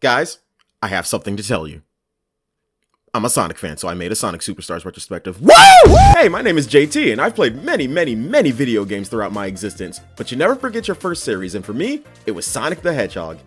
Guys, I have something to tell you. I'm a Sonic fan, so I made a Sonic Superstars retrospective. Woo! Hey, my name is JT, and I've played many video games throughout my existence, but you never forget your first series, and for me, it was Sonic the Hedgehog.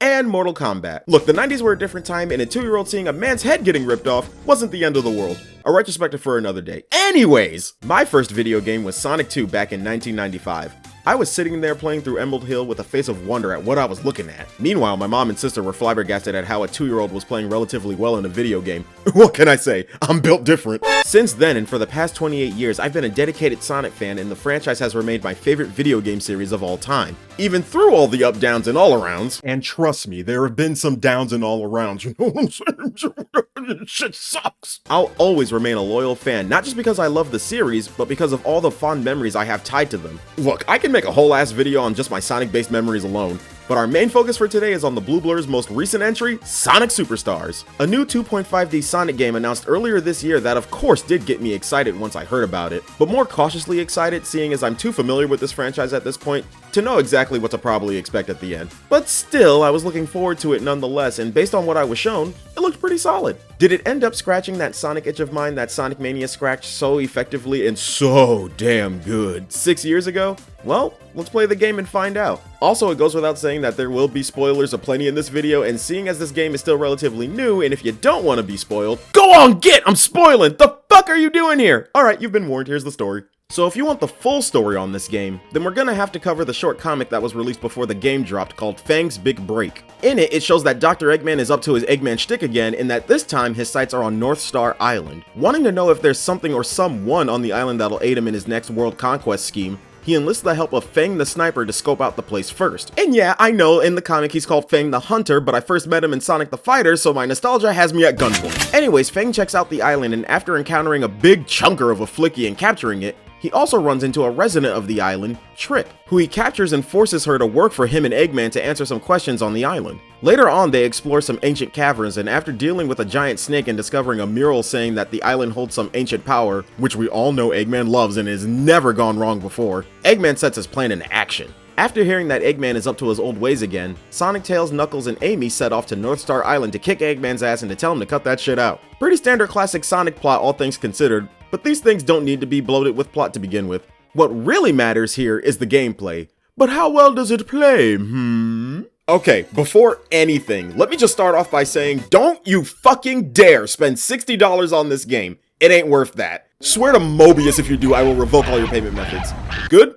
And Mortal Kombat. Look, the 90s were a different time, and a 2-year-old seeing a man's head getting ripped off wasn't the end of the world. A retrospective for another day. Anyways, my first video game was Sonic 2 back in 1995. I was sitting there playing through Emerald Hill with a face of wonder at what I was looking at. Meanwhile, my mom and sister were flabbergasted at how a 2-year-old was playing relatively well in a video game. What can I say? I'm built different. Since then, and for the past 28 years, I've been a dedicated Sonic fan, and the franchise has remained my favorite video game series of all time. Even through all the up, downs, and all-arounds. And trust me, there have been some downs and all-arounds. You know what I'm saying? Shit sucks. I'll always remain a loyal fan, not just because I love the series, but because of all the fond memories I have tied to them. Look, I can make a whole ass video on just my Sonic-based memories alone, but our main focus for today is on the Blue Blur's most recent entry, Sonic Superstars. A new 2.5D Sonic game announced earlier this year that of course did get me excited once I heard about it, but more cautiously excited seeing as I'm too familiar with this franchise at this point to know exactly what to probably expect at the end. But still, I was looking forward to it nonetheless, and based on what I was shown, it looked pretty solid. Did it end up scratching that Sonic itch of mine that Sonic Mania scratched so effectively and so damn good 6 years ago? Well, let's play the game and find out. Also, it goes without saying that there will be spoilers aplenty in this video, and seeing as this game is still relatively new, and if you don't want to be spoiled, go on, I'm spoiling! The fuck are you doing here? Alright, you've been warned, here's the story. So if you want the full story on this game, then we're gonna have to cover the short comic that was released before the game dropped called Fang's Big Break. In it, it shows that Dr. Eggman is up to his Eggman shtick again, and that this time his sights are on North Star Island. Wanting to know if there's something or someone on the island that'll aid him in his next world conquest scheme, he enlists the help of Fang the Sniper to scope out the place first. And yeah, I know, in the comic he's called Fang the Hunter, but I first met him in Sonic the Fighter, so my nostalgia has me at gunpoint. Anyways, Fang checks out the island, and after encountering a big chunker of a Flicky and capturing it, he also runs into a resident of the island, Trip, who he captures and forces her to work for him and Eggman to answer some questions on the island. Later on, they explore some ancient caverns, and after dealing with a giant snake and discovering a mural saying that the island holds some ancient power, which we all know Eggman loves and has never gone wrong before, Eggman sets his plan into action. After hearing that Eggman is up to his old ways again, Sonic, Tails, Knuckles, and Amy set off to North Star Island to kick Eggman's ass and to tell him to cut that shit out. Pretty standard classic Sonic plot all things considered, but these things don't need to be bloated with plot to begin with. What really matters here is the gameplay. But how well does it play, Okay, before anything, let me just start off by saying, don't you fucking dare spend $60 on this game. It ain't worth that. Swear to Mobius if you do, I will revoke all your payment methods. Good?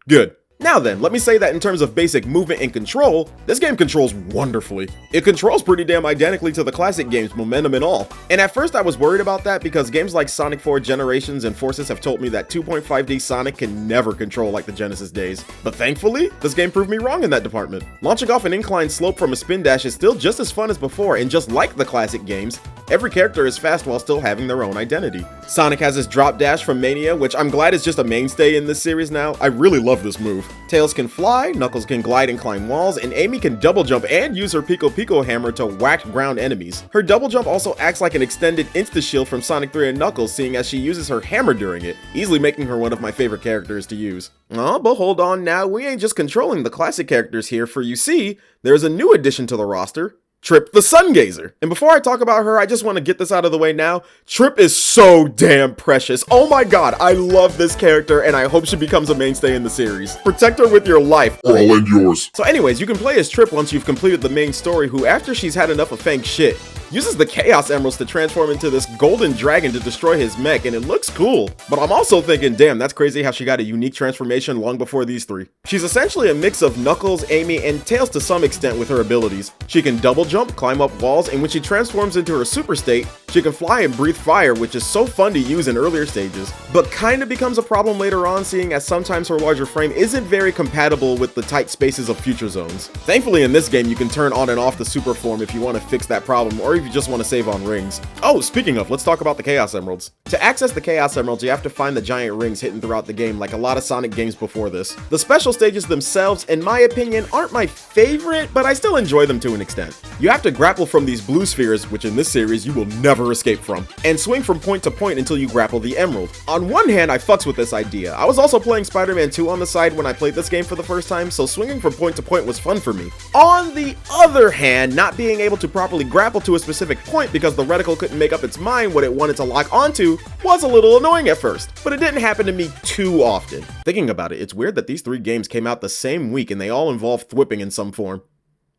Good. Now then, let me say that in terms of basic movement and control, this game controls wonderfully. It controls pretty damn identically to the classic games, momentum and all. And at first I was worried about that because games like Sonic 4 Generations and Forces have told me that 2.5D Sonic can never control like the Genesis days. But thankfully, this game proved me wrong in that department. Launching off an inclined slope from a spin dash is still just as fun as before, and just like the classic games, every character is fast while still having their own identity. Sonic has his drop dash from Mania, which I'm glad is just a mainstay in this series now. I really love this move. Tails can fly, Knuckles can glide and climb walls, and Amy can double jump and use her Pico Pico hammer to whack ground enemies. Her double jump also acts like an extended insta-shield from Sonic 3 and Knuckles, seeing as she uses her hammer during it, easily making her one of my favorite characters to use. Oh, but hold on now, we ain't just controlling the classic characters here, for you see, there's a new addition to the roster. Trip the Sungazer. And before I talk about her, I just want to get this out of the way now. Trip is so damn precious. Oh my god, I love this character and I hope she becomes a mainstay in the series. Protect her with your life, or I'll end yours. So anyways, you can play as Trip once you've completed the main story, who after she's had enough of Fang's shit, uses the Chaos Emeralds to transform into this golden dragon to destroy his mech, and it looks cool. But I'm also thinking, damn, that's crazy how she got a unique transformation long before these three. She's essentially a mix of Knuckles, Amy, and Tails to some extent with her abilities. She can double jump, climb up walls, and when she transforms into her super state, she can fly and breathe fire, which is so fun to use in earlier stages, but kinda becomes a problem later on, seeing as sometimes her larger frame isn't very compatible with the tight spaces of future zones. Thankfully in this game you can turn on and off the super form if you want to fix that problem, or if you just want to save on rings. Oh, speaking of, let's talk about the Chaos Emeralds. To access the Chaos Emeralds, you have to find the giant rings hidden throughout the game like a lot of Sonic games before this. The special stages themselves, in my opinion, aren't my favorite, but I still enjoy them to an extent. You have to grapple from these blue spheres, which in this series you will never escape from, and swing from point to point until you grapple the emerald. On one hand, I fucks with this idea. I was also playing Spider-Man 2 on the side when I played this game for the first time, so swinging from point to point was fun for me. On the other hand, not being able to properly grapple to a specific point because the reticle couldn't make up its mind what it wanted to lock onto was a little annoying at first, but it didn't happen to me too often. Thinking about it, it's weird that these 3 games came out the same week and they all involve thwipping in some form.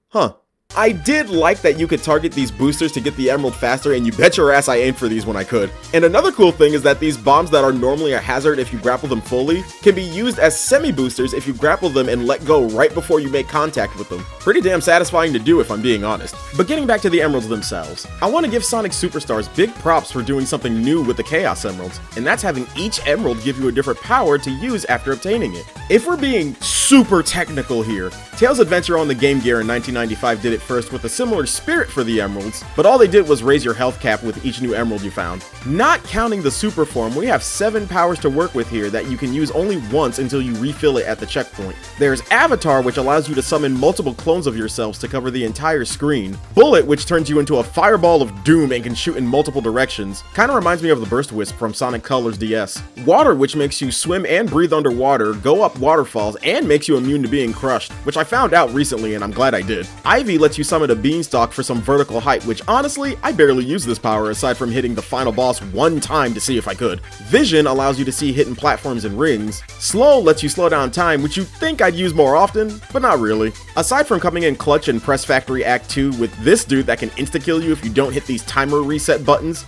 Huh. I did like that you could target these boosters to get the emerald faster, and you bet your ass I aimed for these when I could. And another cool thing is that these bombs that are normally a hazard if you grapple them fully can be used as semi-boosters if you grapple them and let go right before you make contact with them. Pretty damn satisfying to do if I'm being honest. But getting back to the emeralds themselves, I want to give Sonic Superstars big props for doing something new with the Chaos Emeralds, and that's having each emerald give you a different power to use after obtaining it. If we're being super technical here, Tails' Adventure on the Game Gear in 1995 did it first with a similar spirit for the emeralds, but all they did was raise your health cap with each new emerald you found. Not counting the super form, we have 7 powers to work with here that you can use only once until you refill it at the checkpoint. There's Avatar, which allows you to summon multiple clones of yourselves to cover the entire screen. Bullet, which turns you into a fireball of doom and can shoot in multiple directions. Kinda reminds me of the Burst Wisp from Sonic Colors DS. Water, which makes you swim and breathe underwater, go up waterfalls, and makes you immune to being crushed, which I found out recently and I'm glad I did. Ivy lets you summon a beanstalk for some vertical height, which honestly, I barely use this power aside from hitting the final boss one time to see if I could. Vision allows you to see hidden platforms and rings. Slow lets you slow down time, which you'd think I'd use more often, but not really. Aside from coming in clutch in Press Factory Act 2 with this dude that can insta-kill you if you don't hit these timer reset buttons,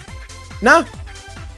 nah,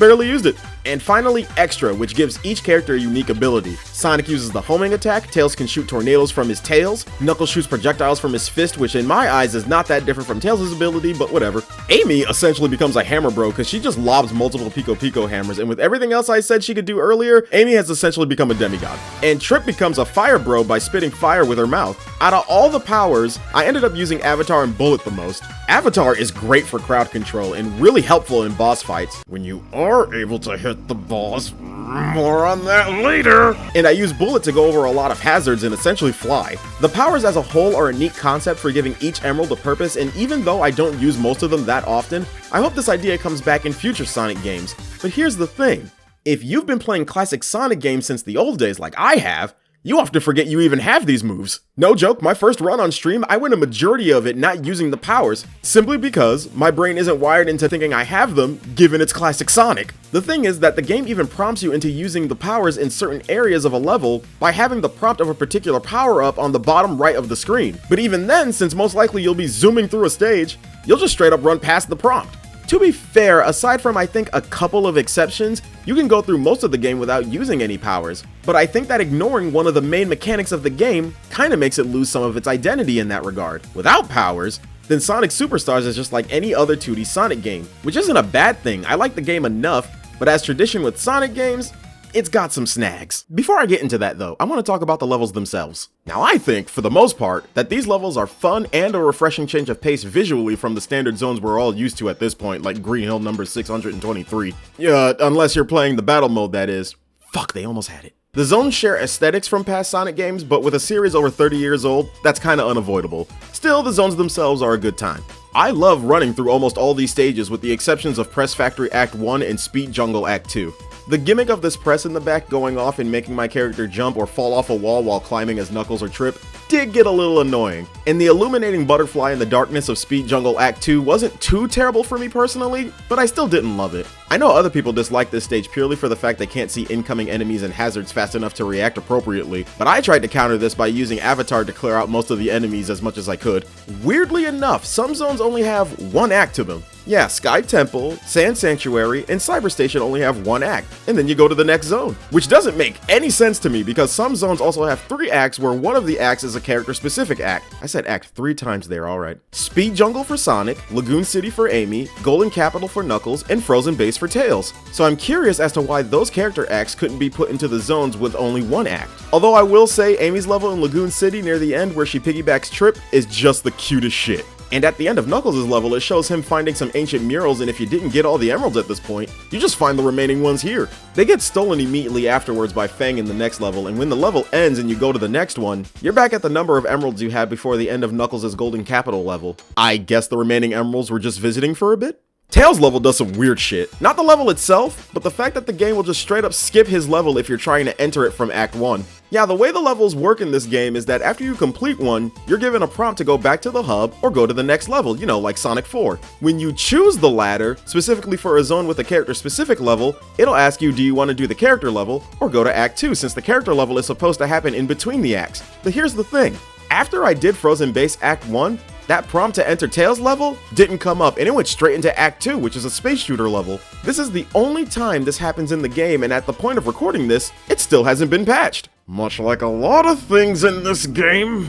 barely used it. And finally, Extra, which gives each character a unique ability. Sonic uses the homing attack, Tails can shoot tornadoes from his tails, Knuckles shoots projectiles from his fist, which in my eyes is not that different from Tails' ability, but whatever. Amy essentially becomes a hammer bro because she just lobs multiple Pico Pico hammers, and with everything else I said she could do earlier, Amy has essentially become a demigod. And Trip becomes a fire bro by spitting fire with her mouth. Out of all the powers, I ended up using Avatar and Bullet the most. Avatar is great for crowd control and really helpful in boss fights, when you are able to hit the boss. More on that later. And I use Bullet to go over a lot of hazards and essentially fly. The powers as a whole are a neat concept for giving each emerald a purpose, and even though I don't use most of them that often, I hope this idea comes back in future Sonic games. But here's the thing. If you've been playing classic Sonic games since the old days like I have, you often forget you even have these moves. No joke, my first run on stream, I went a majority of it not using the powers, simply because my brain isn't wired into thinking I have them, given it's classic Sonic. The thing is that the game even prompts you into using the powers in certain areas of a level by having the prompt of a particular power-up on the bottom right of the screen. But even then, since most likely you'll be zooming through a stage, you'll just straight up run past the prompt. To be fair, aside from I think a couple of exceptions, you can go through most of the game without using any powers, but I think that ignoring one of the main mechanics of the game kinda makes it lose some of its identity in that regard. Without powers, then Sonic Superstars is just like any other 2D Sonic game, which isn't a bad thing. I like the game enough, but as tradition with Sonic games, it's got some snags. Before I get into that though, I want to talk about the levels themselves. Now I think, for the most part, that these levels are fun and a refreshing change of pace visually from the standard zones we're all used to at this point, like Green Hill number 623. Yeah, unless you're playing the battle mode, that is. Fuck, they almost had it. The zones share aesthetics from past Sonic games, but with a series over 30 years old, that's kinda unavoidable. Still, the zones themselves are a good time. I love running through almost all these stages with the exceptions of Press Factory Act 1 and Speed Jungle Act 2. The gimmick of this press in the back going off and making my character jump or fall off a wall while climbing as Knuckles or Trip did get a little annoying, and the illuminating butterfly in the darkness of Speed Jungle Act 2 wasn't too terrible for me personally, but I still didn't love it. I know other people dislike this stage purely for the fact they can't see incoming enemies and hazards fast enough to react appropriately, but I tried to counter this by using Avatar to clear out most of the enemies as much as I could. Weirdly enough, some zones only have one act to them. Yeah, Sky Temple, Sand Sanctuary, and Cyber Station only have one act, and then you go to the next zone. Which doesn't make any sense to me because some zones also have 3 acts where one of the acts is a character-specific act. I said act 3 times there, alright. Speed Jungle for Sonic, Lagoon City for Amy, Golden Capital for Knuckles, and Frozen Base for Tails. So I'm curious as to why those character acts couldn't be put into the zones with only one act. Although I will say Amy's level in Lagoon City near the end where she piggybacks Trip is just the cutest shit. And at the end of Knuckles' level, it shows him finding some ancient murals, and if you didn't get all the emeralds at this point, you just find the remaining ones here. They get stolen immediately afterwards by Fang in the next level, and when the level ends and you go to the next one, you're back at the number of emeralds you had before the end of Knuckles' Golden Capital level. I guess the remaining emeralds were just visiting for a bit? Tails' level does some weird shit. Not the level itself, but the fact that the game will just straight up skip his level if you're trying to enter it from Act 1. Yeah, the way the levels work in this game is that after you complete one, you're given a prompt to go back to the hub or go to the next level, you know, like Sonic 4. When you choose the latter, specifically for a zone with a character-specific level, it'll ask you, do you want to do the character level or go to Act 2, since the character level is supposed to happen in between the acts. But here's the thing. After I did Frozen Base Act 1, that prompt to enter Tails' level didn't come up, and it went straight into Act 2, which is a space shooter level. This is the only time this happens in the game, and at the point of recording this, it still hasn't been patched. Much like a lot of things in this game.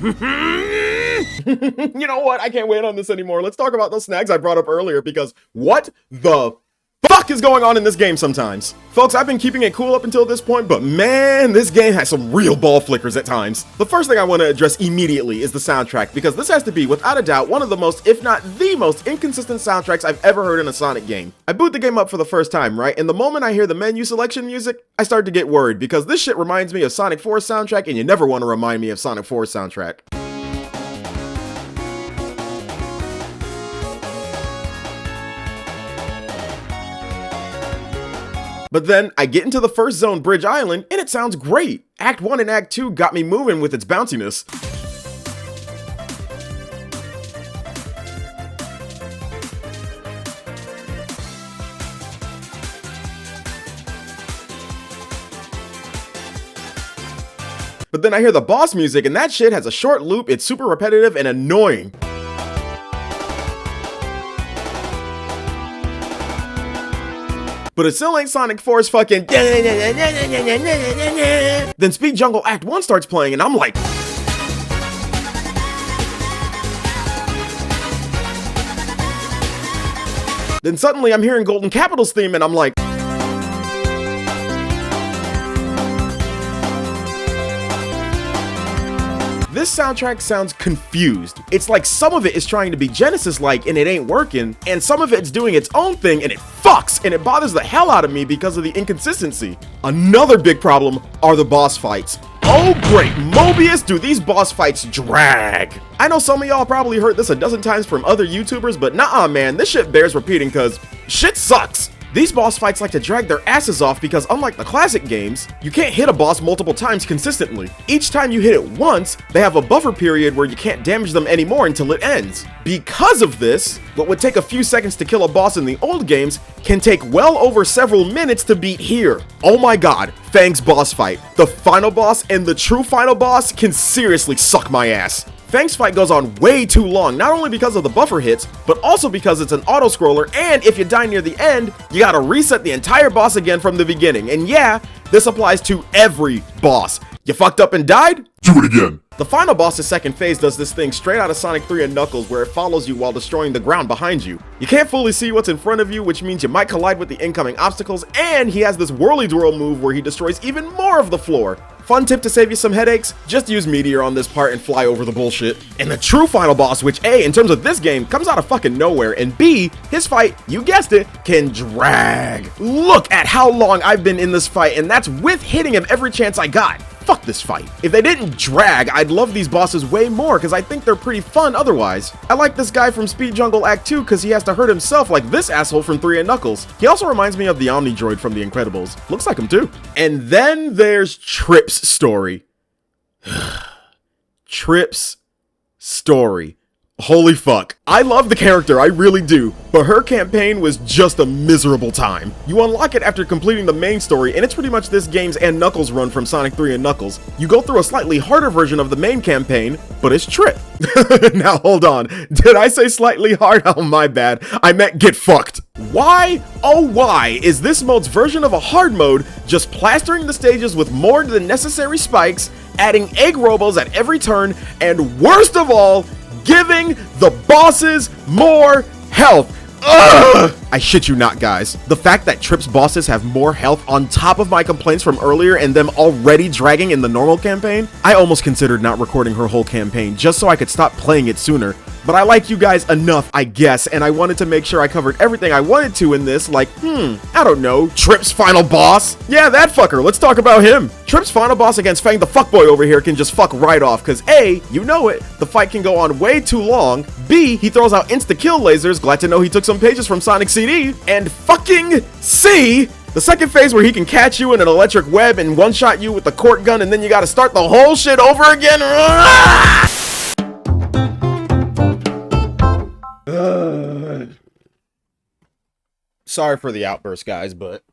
You know what? I can't wait on this anymore. Let's talk about those snags I brought up earlier, because what the fuck is going on in this game sometimes? Folks, I've been keeping it cool up until this point, but man, this game has some real ball flickers at times. The first thing I want to address immediately is the soundtrack, because this has to be, without a doubt, one of the most, if not the most, inconsistent soundtracks I've ever heard in a Sonic game. I boot the game up for the first time, right? And the moment I hear the menu selection music, I start to get worried, because this shit reminds me of Sonic 4's soundtrack, and you never want to remind me of Sonic 4's soundtrack. But then, I get into the first zone, Bridge Island, and it sounds great. Act 1 and Act 2 got me moving with its bounciness. But then I hear the boss music, and that shit has a short loop, it's super repetitive and annoying. But it still ain't Sonic 4's fucking Then Speed Jungle Act 1 starts playing and I'm like, then suddenly I'm hearing Golden Capital's theme and I'm like, this soundtrack sounds confused. It's like some of it is trying to be Genesis-like and it ain't working, and some of it's doing its own thing and it fucks, and it bothers the hell out of me because of the inconsistency. Another big problem are the boss fights. Oh great, Mobius, do these boss fights drag. I know some of y'all probably heard this a dozen times from other YouTubers, but nah man, this shit bears repeating cause shit sucks. These boss fights like to drag their asses off because unlike the classic games, you can't hit a boss multiple times consistently. Each time you hit it once, they have a buffer period where you can't damage them anymore until it ends. Because of this, what would take a few seconds to kill a boss in the old games can take well over several minutes to beat here. Oh my god, Fang's boss fight. The final boss and the true final boss can seriously suck my ass. Fang's fight goes on way too long, not only because of the buffer hits, but also because it's an auto-scroller, and if you die near the end, you gotta reset the entire boss again from the beginning. And yeah, this applies to every boss. You fucked up and died? Do it again. The final boss's second phase does this thing straight out of Sonic 3 and Knuckles where it follows you while destroying the ground behind you. You can't fully see what's in front of you, which means you might collide with the incoming obstacles, and he has this whirly twirl move where he destroys even more of the floor. Fun tip to save you some headaches, just use Meteor on this part and fly over the bullshit. And the true final boss, which A, in terms of this game, comes out of fucking nowhere, and B, his fight, you guessed it, can drag. Look at how long I've been in this fight, and that's with hitting him every chance I got. Fuck this fight. If they didn't drag, I'd love these bosses way more because I think they're pretty fun otherwise. I like this guy from Speed Jungle Act 2 because he has to hurt himself like this asshole from 3 and Knuckles. He also reminds me of the Omni Droid from The Incredibles. Looks like him too. And then there's Trip's story. Trip's story. Holy fuck. I love the character, I really do, but her campaign was just a miserable time. You unlock it after completing the main story, and it's pretty much this game's and Knuckles run from Sonic 3 and Knuckles. You go through a slightly harder version of the main campaign, but it's Trip. Now hold on, did I say slightly hard? Oh my bad, I meant get fucked. Why, oh why, is this mode's version of a hard mode just plastering the stages with more than necessary spikes, adding egg robos at every turn, and worst of all, giving the bosses more health? Ugh! I shit you not, guys. The fact that Trip's bosses have more health on top of my complaints from earlier and them already dragging in the normal campaign, I almost considered not recording her whole campaign just so I could stop playing it sooner. But I like you guys enough, I guess, and I wanted to make sure I covered everything I wanted to in this, like, I don't know, Trip's final boss? Yeah, that fucker, let's talk about him. Trip's final boss against Fang the fuckboy over here can just fuck right off, cause A, you know it, the fight can go on way too long, B, he throws out insta-kill lasers, glad to know he took some pages from Sonic CD, and fucking C, the second phase where he can catch you in an electric web and one-shot you with the cork gun and then you gotta start the whole shit over again. Sorry for the outburst, guys, but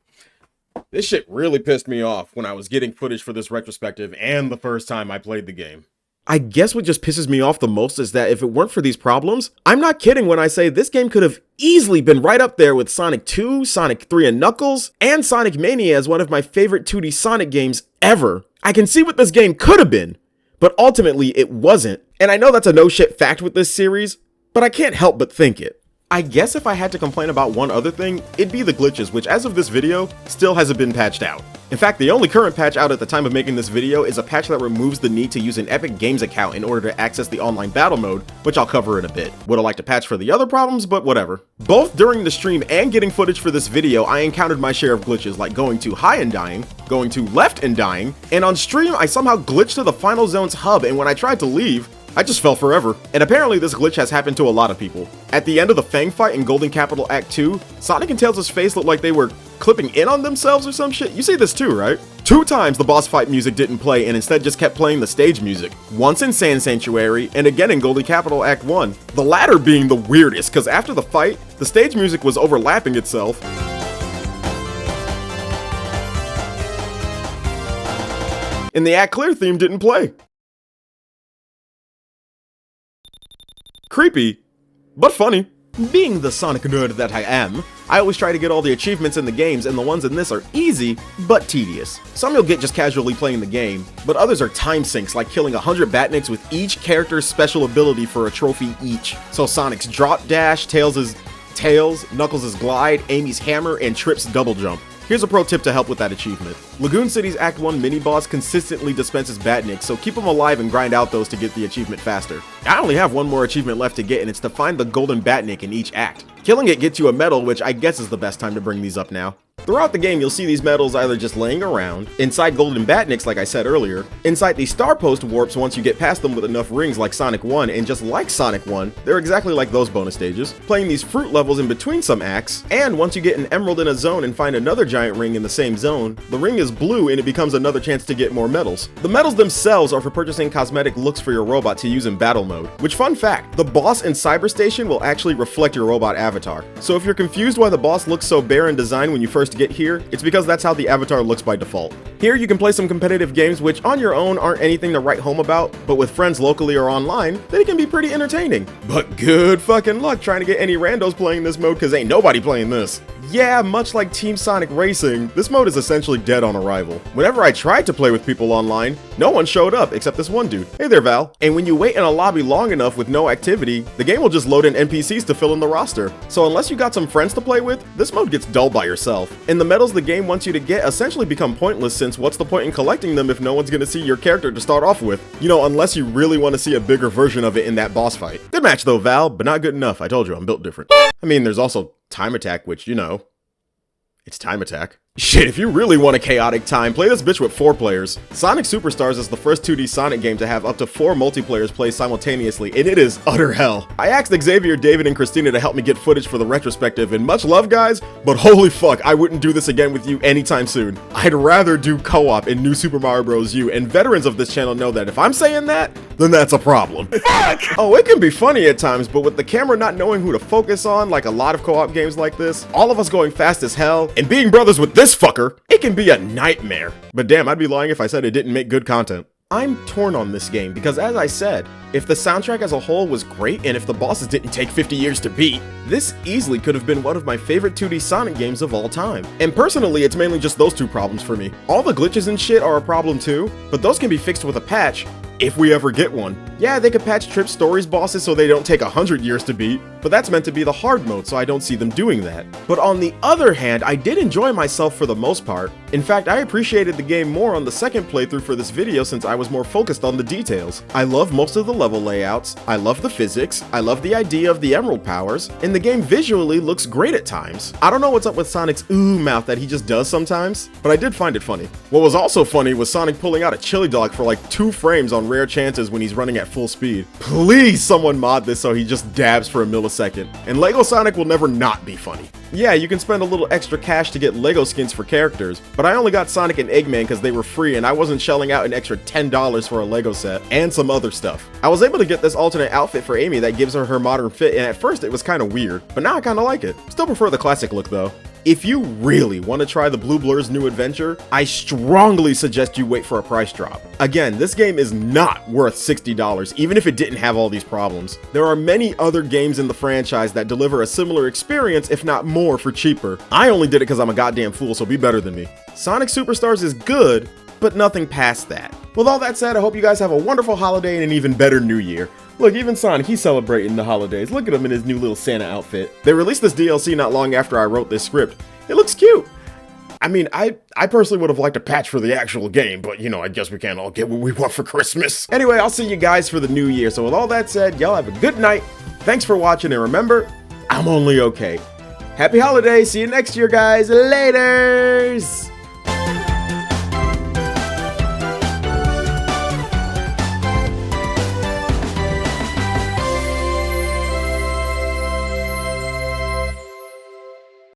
this shit really pissed me off when I was getting footage for this retrospective and the first time I played the game. I guess what just pisses me off the most is that if it weren't for these problems, I'm not kidding when I say this game could have easily been right up there with Sonic 2, Sonic 3 and Knuckles, and Sonic Mania as one of my favorite 2D Sonic games ever. I can see what this game could have been, but ultimately it wasn't. And I know that's a no shit fact with this series, but I can't help but think it. I guess if I had to complain about one other thing, it'd be the glitches, which as of this video, still hasn't been patched out. In fact, the only current patch out at the time of making this video is a patch that removes the need to use an Epic Games account in order to access the online battle mode, which I'll cover in a bit. Would've liked to patch for the other problems, but whatever. Both during the stream and getting footage for this video, I encountered my share of glitches, like going too high and dying, going too left and dying, and on stream, I somehow glitched to the Final Zone's hub, and when I tried to leave, I just fell forever. And apparently this glitch has happened to a lot of people. At the end of the Fang fight in Golden Capital Act 2, Sonic and Tails' face looked like they were clipping in on themselves or some shit. You see this too, right? 2 times the boss fight music didn't play and instead just kept playing the stage music. Once in Sand Sanctuary, and again in Golden Capital Act 1. The latter being the weirdest, cause after the fight, the stage music was overlapping itself. And the Act Clear theme didn't play. Creepy, but funny. Being the Sonic nerd that I am, I always try to get all the achievements in the games, and the ones in this are easy, but tedious. Some you'll get just casually playing the game, but others are time sinks, like killing 100 Batniks with each character's special ability for a trophy each. So Sonic's drop dash, Tails', Knuckles' glide, Amy's hammer, and Trip's double jump. Here's a pro tip to help with that achievement. Lagoon City's Act 1 mini-boss consistently dispenses Batniks, so keep them alive and grind out those to get the achievement faster. I only have one more achievement left to get, and it's to find the golden Batnik in each act. Killing it gets you a medal, which I guess is the best time to bring these up now. Throughout the game, you'll see these medals either just laying around, inside golden Batniks like I said earlier, inside these star post warps once you get past them with enough rings like Sonic 1, and just like Sonic 1, they're exactly like those bonus stages, playing these fruit levels in between some acts, and once you get an emerald in a zone and find another giant ring in the same zone, the ring is blue and it becomes another chance to get more medals. The medals themselves are for purchasing cosmetic looks for your robot to use in battle mode, which fun fact, the boss in Cyber Station will actually reflect your robot avatar. So if you're confused why the boss looks so bare in design when you first get here, it's because that's how the avatar looks by default. Here you can play some competitive games which on your own aren't anything to write home about, but with friends locally or online, they can be pretty entertaining. But good fucking luck trying to get any randos playing this mode cause ain't nobody playing this. Yeah, much like Team Sonic Racing, this mode is essentially dead on arrival. Whenever I tried to play with people online, no one showed up except this one dude. Hey there, Val. And when you wait in a lobby long enough with no activity, the game will just load in NPCs to fill in the roster. So unless you got some friends to play with, this mode gets dull by yourself. And the medals the game wants you to get essentially become pointless since what's the point in collecting them if no one's gonna see your character to start off with? You know, unless you really want to see a bigger version of it in that boss fight. Good match though, Val, but not good enough. I told you, I'm built different. I mean, there's also Time Attack, which, you know, it's Time Attack. Shit, if you really want a chaotic time, play this bitch with 4 players. Sonic Superstars is the first 2D Sonic game to have up to 4 multiplayers play simultaneously, and it is utter hell. I asked Xavier, David, and Christina to help me get footage for the retrospective, and much love, guys, but holy fuck, I wouldn't do this again with you anytime soon. I'd rather do co-op in New Super Mario Bros. U, and veterans of this channel know that if I'm saying that, then that's a problem. Oh, it can be funny at times, but with the camera not knowing who to focus on, like a lot of co-op games like this, all of us going fast as hell, and being brothers with this fucker, it can be a nightmare. But damn, I'd be lying if I said it didn't make good content. I'm torn on this game because, as I said, if the soundtrack as a whole was great and if the bosses didn't take 50 years to beat, this easily could have been one of my favorite 2D Sonic games of all time. And personally, it's mainly just those 2 problems for me. All the glitches and shit are a problem too, but those can be fixed with a patch, if we ever get one. Yeah, they could patch Trip Stories bosses so they don't take 100 years to beat, but that's meant to be the hard mode, so I don't see them doing that. But on the other hand, I did enjoy myself for the most part. In fact, I appreciated the game more on the second playthrough for this video since I was more focused on the details. I love most of the level layouts, I love the physics, I love the idea of the emerald powers, and the game visually looks great at times. I don't know what's up with Sonic's ooh mouth that he just does sometimes, but I did find it funny. What was also funny was Sonic pulling out a chili dog for like 2 frames on rare chances when he's running at full speed. Please someone mod this so he just dabs for a millisecond. And Lego Sonic will never not be funny. Yeah, you can spend a little extra cash to get Lego skins for characters, but I only got Sonic and Eggman because they were free and I wasn't shelling out an extra $10 for a Lego set and some other stuff. I was able to get this alternate outfit for Amy that gives her her modern fit, and at first it was kind of weird, but now I kind of like it. Still prefer the classic look though. If you really want to try the Blue Blur's new adventure, I strongly suggest you wait for a price drop. Again, this game is not worth $60, even if it didn't have all these problems. There are many other games in the franchise that deliver a similar experience, if not more, for cheaper. I only did it because I'm a goddamn fool, so be better than me. Sonic Superstars is good, but nothing past that. With all that said, I hope you guys have a wonderful holiday and an even better new year. Look, even Sonic, he's celebrating the holidays. Look at him in his new little Santa outfit. They released this DLC not long after I wrote this script. It looks cute. I mean, I personally would have liked a patch for the actual game, but you know, I guess we can't all get what we want for Christmas. Anyway, I'll see you guys for the new year. So with all that said, y'all have a good night. Thanks for watching, and remember, I'm only okay. Happy holidays. See you next year, guys. Laters.